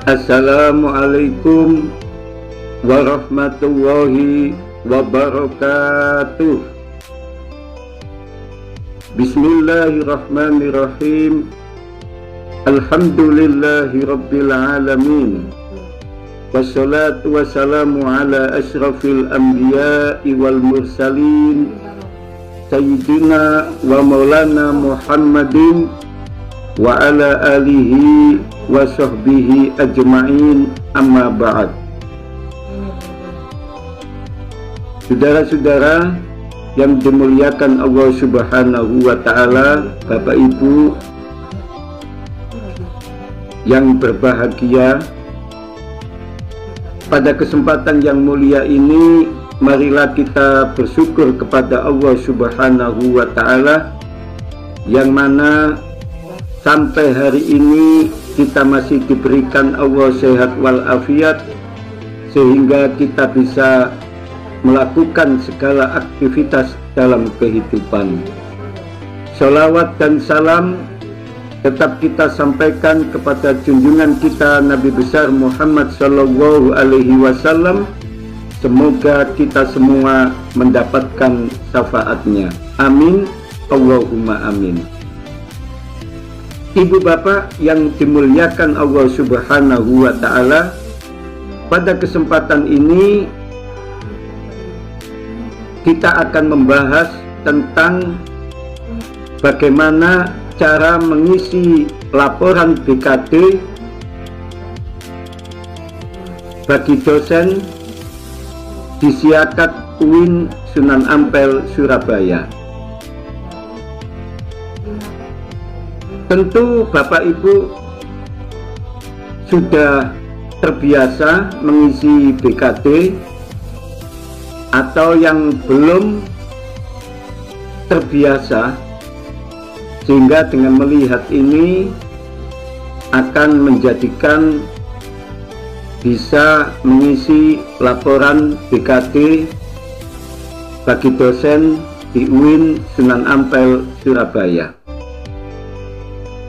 Assalamualaikum warahmatullahi wabarakatuh. Bismillahirrahmanirrahim. Alhamdulillahi rabbil alamin. Wassalatu wassalamu ala ashrafil anbiya'i wal mursalin Sayyidina wa maulana Muhammadin wa ala alihi wa sahbihi ajma'in, amma ba'd. Saudara-saudara yang dimuliakan Allah Subhanahu wa ta'ala, Bapak Ibu yang berbahagia, pada kesempatan yang mulia ini marilah kita bersyukur kepada Allah Subhanahu wa ta'ala yang mana sampai hari ini kita masih diberikan Allah sehat walafiat sehingga kita bisa melakukan segala aktivitas dalam kehidupan. Sholawat dan salam tetap kita sampaikan kepada junjungan kita Nabi besar Muhammad Sallallahu Alaihi Wasallam. Semoga kita semua mendapatkan syafaatnya. Amin, Allahumma amin. Ibu bapak yang dimuliakan Allah Subhanahu wa ta'ala, pada kesempatan ini kita akan membahas tentang bagaimana cara mengisi laporan BKD bagi dosen di Siakat UIN Sunan Ampel, Surabaya. Tentu Bapak Ibu sudah terbiasa mengisi BKD, atau yang belum terbiasa, sehingga dengan melihat ini akan menjadikan bisa mengisi laporan BKD bagi dosen di UIN Sunan Ampel, Surabaya.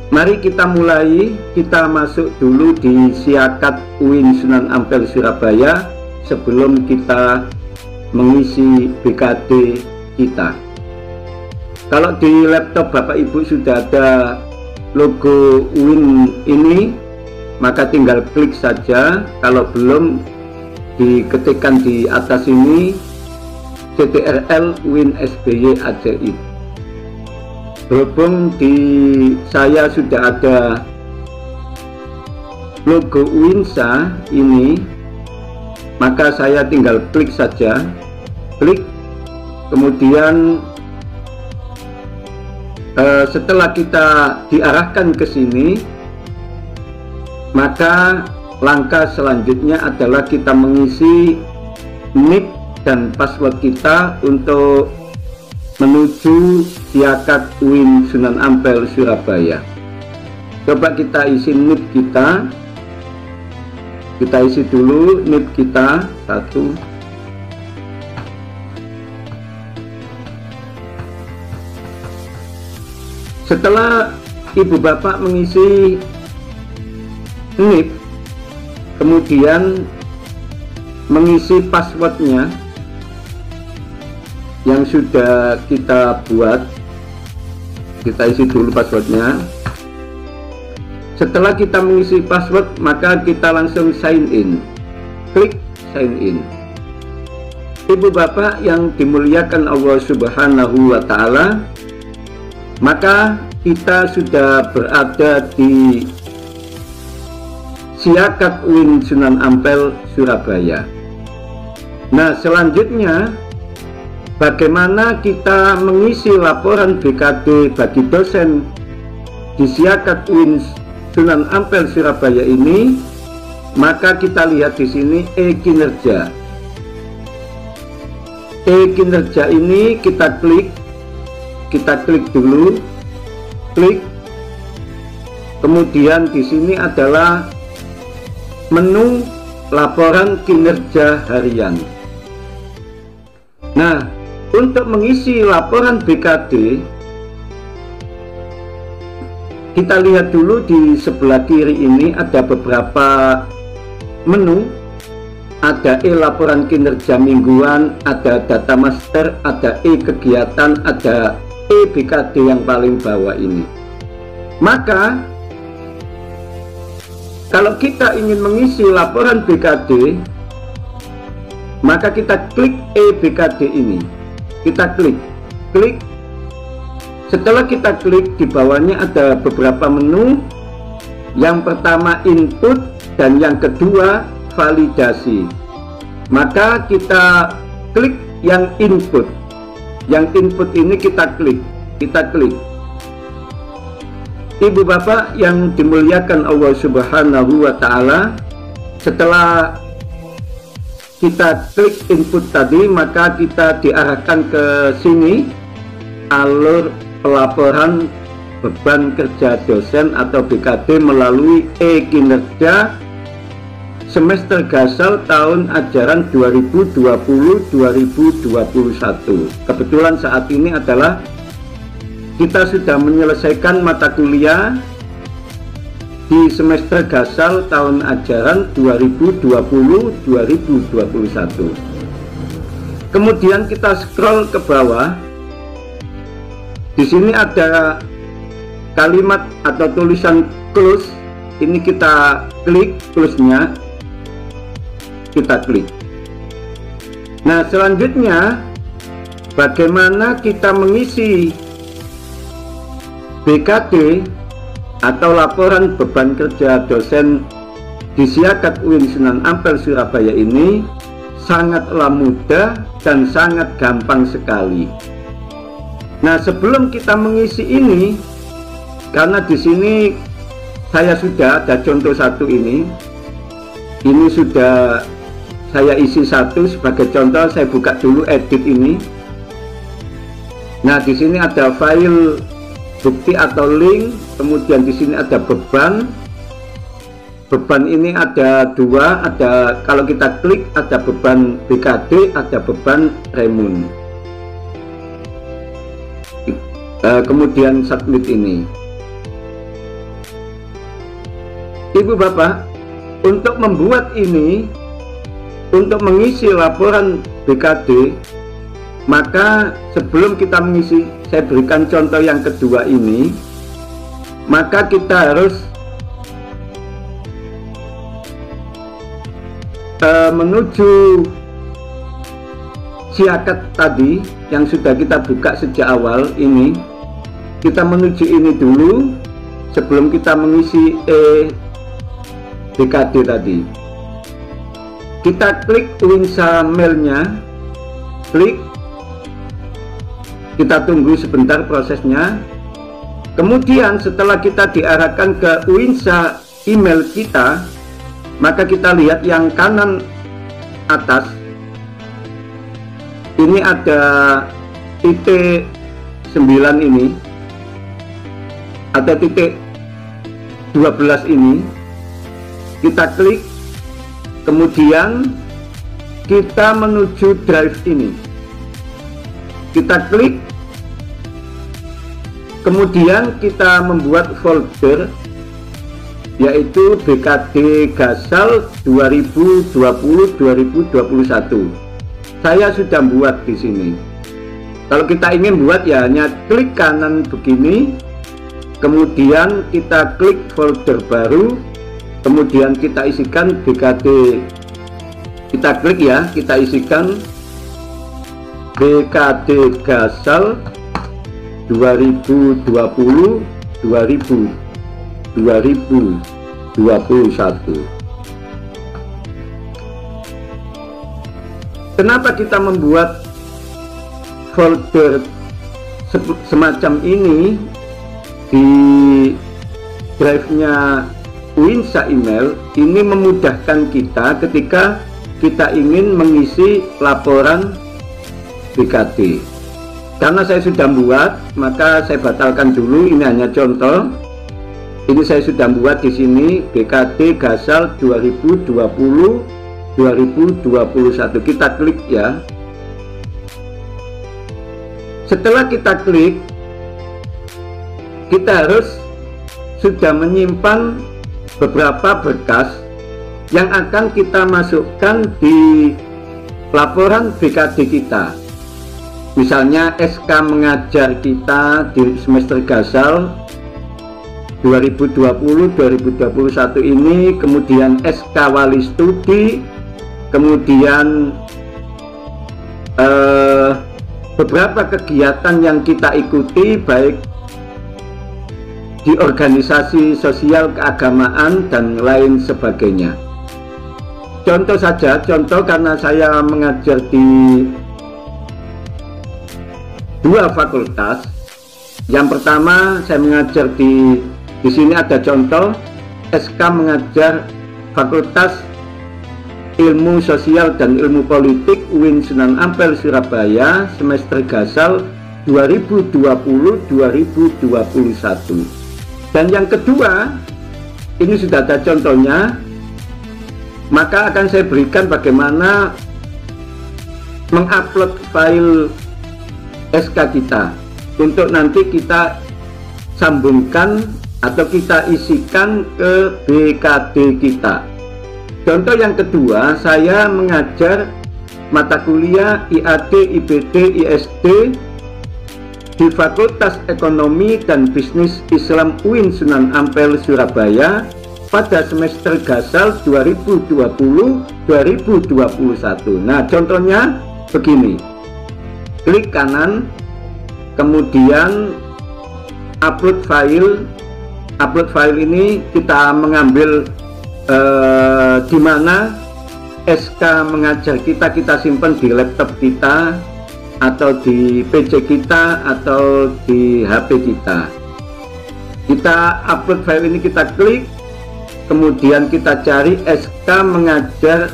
Mari kita mulai, kita masuk dulu di Siakat UIN Sunan Ampel, Surabaya sebelum kita mengisi BKD kita. Kalau di laptop Bapak Ibu sudah ada logo UIN ini, maka tinggal klik saja. Kalau belum, diketikkan di atas ini CTRL UIN SBY AJI. Berhubung di saya sudah ada logo UINSA ini, maka saya tinggal klik saja, klik, kemudian setelah kita diarahkan ke sini, maka langkah selanjutnya adalah kita mengisi NIK dan password kita untuk menuju Siakat UIN Sunan Ampel, Surabaya. Coba kita isi NIK kita. Kita isi dulu NIP kita 1. Setelah ibu bapak mengisi NIP, kemudian mengisi passwordnya yang sudah kita buat, kita isi dulu passwordnya. Setelah kita mengisi password, maka kita langsung sign in. Klik sign in. Ibu bapak yang dimuliakan Allah Subhanahu wa ta'ala, maka kita sudah berada di Siakat UIN Sunan Ampel, Surabaya. Nah, selanjutnya bagaimana kita mengisi laporan BKD bagi dosen di Siakat UIN Sunan Ampel, Surabaya ini? Maka kita lihat di sini e-kinerja. E-kinerja ini kita klik dulu, klik. Kemudian di sini adalah menu laporan kinerja harian. Nah, untuk mengisi laporan BKD kita lihat dulu di sebelah kiri ini ada beberapa menu. Ada laporan kinerja mingguan, ada data master, ada kegiatan, ada BKD yang paling bawah ini. Maka kalau kita ingin mengisi laporan BKD, maka kita klik BKD ini. Kita klik. Setelah kita klik, di bawahnya ada beberapa menu. Yang pertama input dan yang kedua validasi. Maka kita klik yang input. Yang input ini kita klik. Ibu bapak yang dimuliakan Allah Subhanahu wa Ta'ala, setelah kita klik input tadi, maka kita diarahkan ke sini alur pelaporan beban kerja dosen atau BKD melalui kinerja semester gasal tahun ajaran 2020-2021. Kebetulan saat ini adalah kita sudah menyelesaikan mata kuliah di semester gasal tahun ajaran 2020-2021. Kemudian kita scroll ke bawah. Di sini ada kalimat atau tulisan close. Ini kita klik close-nya. Kita klik. Nah, selanjutnya bagaimana kita mengisi BKD atau laporan beban kerja dosen di Siakat UIN Sunan Ampel Surabaya ini sangatlah mudah dan sangat gampang sekali. Nah, sebelum kita mengisi ini, karena di sini saya sudah ada contoh satu ini sudah saya isi satu sebagai contoh. Saya buka dulu edit ini. Nah, di sini ada file bukti atau link, kemudian di sini ada beban. Beban ini ada dua, ada kalau kita klik ada beban BKD, ada beban Remun. Kemudian submit ini. Ibu bapak, untuk membuat ini, untuk mengisi laporan BKD, maka sebelum kita mengisi, saya berikan contoh yang kedua ini, maka kita harus menuju Siakat tadi yang sudah kita buka sejak awal ini. Kita menuju ini dulu sebelum kita mengisi BKD tadi. Kita klik Winsa mailnya, klik, kita tunggu sebentar prosesnya. Kemudian setelah kita diarahkan ke Winsa email kita, maka kita lihat yang kanan atas ini ada titik 9 ini, ada titik 12 ini. Kita klik, kemudian kita menuju drive ini. Kita klik, kemudian kita membuat folder yaitu BKD Gasal 2020-2021. Saya sudah buat di sini. Kalau kita ingin buat ya hanya klik kanan begini, kemudian kita klik folder baru, kemudian kita isikan BKD. Kita klik ya, kita isikan BKD Gasal 2020-2021. Kenapa kita membuat folder semacam ini di drive-nya Winsa email? Ini memudahkan kita ketika kita ingin mengisi laporan BKD. Karena saya sudah buat, maka saya batalkan dulu. Ini hanya contoh. Ini saya sudah buat di sini BKD Gasal 2020-2021. Kita klik ya. Setelah kita klik, kita harus sudah menyimpan beberapa berkas yang akan kita masukkan di laporan BKD kita. Misalnya SK mengajar kita di semester gasal 2020-2021 ini, kemudian SK wali studi, kemudian beberapa kegiatan yang kita ikuti baik di organisasi sosial, keagamaan, dan lain sebagainya. Contoh saja, karena saya mengajar di dua fakultas. Yang pertama saya mengajar di sini ada contoh SK mengajar Fakultas Ilmu Sosial dan Ilmu Politik UIN Sunan Ampel Surabaya semester gasal 2020-2021. Dan yang kedua, ini sudah ada contohnya, maka akan saya berikan bagaimana mengupload file SK kita untuk nanti kita sambungkan atau kita isikan ke BKD kita. Contoh yang kedua, saya mengajar mata kuliah IAD, IBD, ISD di Fakultas Ekonomi dan Bisnis Islam UIN Sunan Ampel Surabaya pada semester gasal 2020-2021. Nah, contohnya begini. Klik kanan, kemudian upload file. Upload file ini kita mengambil di mana SK mengajar kita simpan di laptop kita atau di PC kita atau di HP kita. Kita upload file ini, kita klik, kemudian kita cari SK mengajar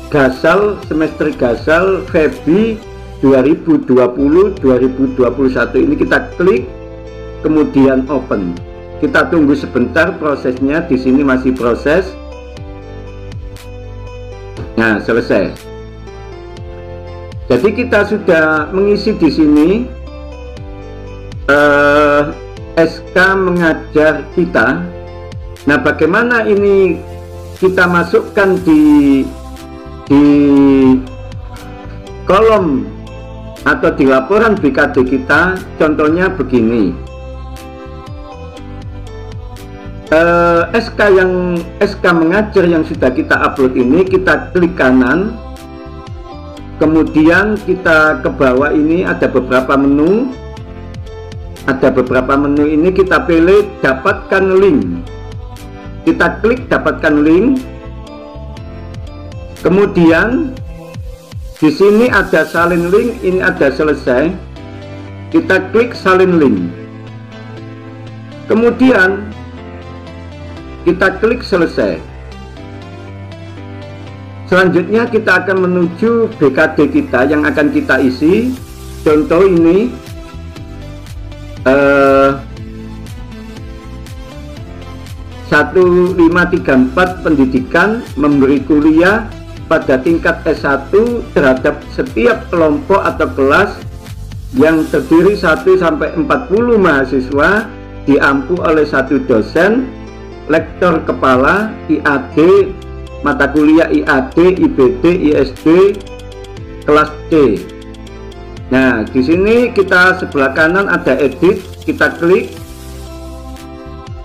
gasal semester gasal Februari 2020-2021 ini, kita klik, kemudian open. Kita tunggu sebentar prosesnya, di sini masih proses. Nah, selesai. Jadi kita sudah mengisi di sini SK mengajar kita. Nah, bagaimana ini kita masukkan di kolom atau di laporan BKD kita? Contohnya begini. SK mengajar yang sudah kita upload ini, kita klik kanan, kemudian kita ke bawah ini ada beberapa menu. Ini kita pilih dapatkan link. Kita klik dapatkan link. Kemudian di sini ada salin link, ini ada selesai. Kita klik salin link. Kemudian kita klik selesai. Selanjutnya kita akan menuju BKD kita yang akan kita isi. Contoh ini 1534 pendidikan memberi kuliah pada tingkat S1 terhadap setiap kelompok atau kelas yang terdiri 1 sampai 40 mahasiswa, diampu oleh 1 dosen, lektor kepala, IAD, mata kuliah IAD, IBD, ISD, kelas C. Nah, di sini kita sebelah kanan ada edit, kita klik.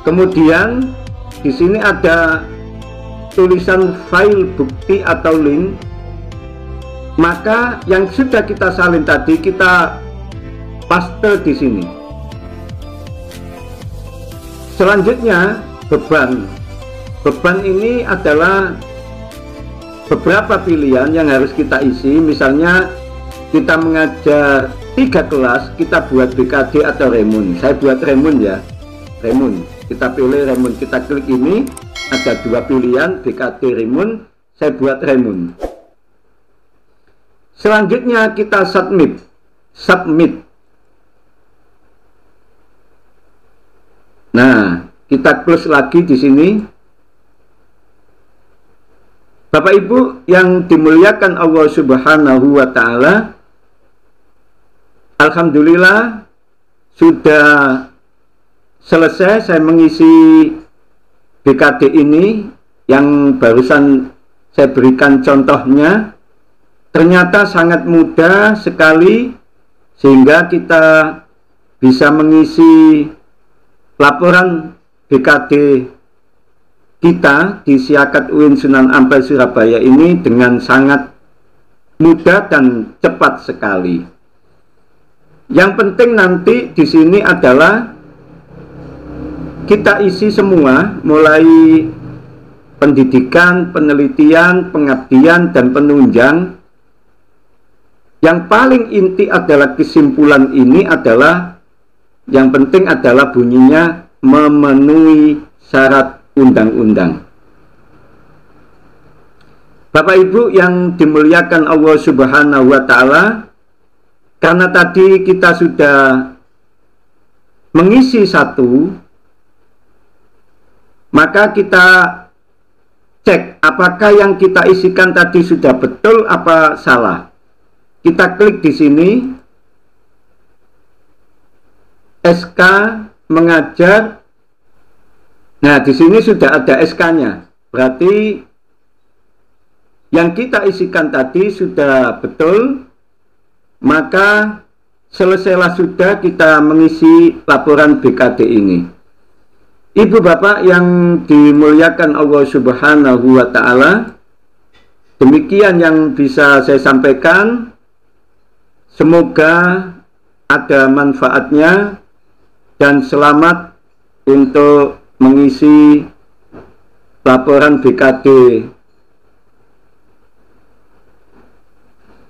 Kemudian di sini ada tulisan file bukti atau link. Maka yang sudah kita salin tadi kita paste di sini. Selanjutnya beban ini adalah beberapa pilihan yang harus kita isi. Misalnya kita mengajar 3 kelas, kita buat BKD atau Remun. Saya buat Remun ya, Remun. Kita pilih Remun, kita klik ini, ada 2 pilihan, BKD, Remun. Saya buat Remun. Selanjutnya kita submit. Nah, kita close lagi di sini. Bapak Ibu yang dimuliakan Allah Subhanahu wa Ta'ala, alhamdulillah sudah selesai saya mengisi BKD ini yang barusan saya berikan contohnya, ternyata sangat mudah sekali sehingga kita bisa mengisi laporan BKD kita di Siakat UIN Sunan Ampel Surabaya ini dengan sangat mudah dan cepat sekali. Yang penting nanti di sini adalah kita isi semua, mulai pendidikan, penelitian, pengabdian, dan penunjang. Yang paling inti adalah kesimpulan ini adalah, yang penting adalah bunyinya memenuhi syarat undang-undang. Bapak Ibu yang dimuliakan Allah Subhanahu wa Ta'ala, karena tadi kita sudah mengisi satu, maka kita cek apakah yang kita isikan tadi sudah betul apa salah. Kita klik di sini, SK mengajar. Nah, di sini sudah ada SK-nya. Berarti yang kita isikan tadi sudah betul, maka selesailah sudah kita mengisi laporan BKD ini. Ibu bapak yang dimuliakan Allah Subhanahu wa Ta'ala, demikian yang bisa saya sampaikan. Semoga ada manfaatnya dan selamat untuk mengisi laporan BKD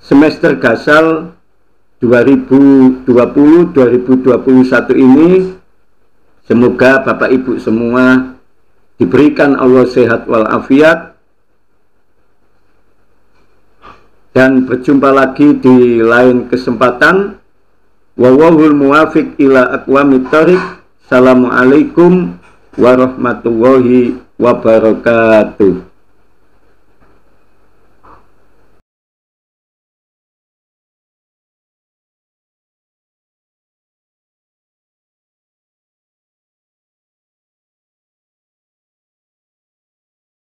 semester Gasal 2020-2021 ini. Semoga Bapak Ibu semua diberikan Allah sehat walafiat, dan berjumpa lagi di lain kesempatan. Wallahul muwafiq ila aqwamit thoriq. Assalamualaikum warahmatullahi wabarakatuh.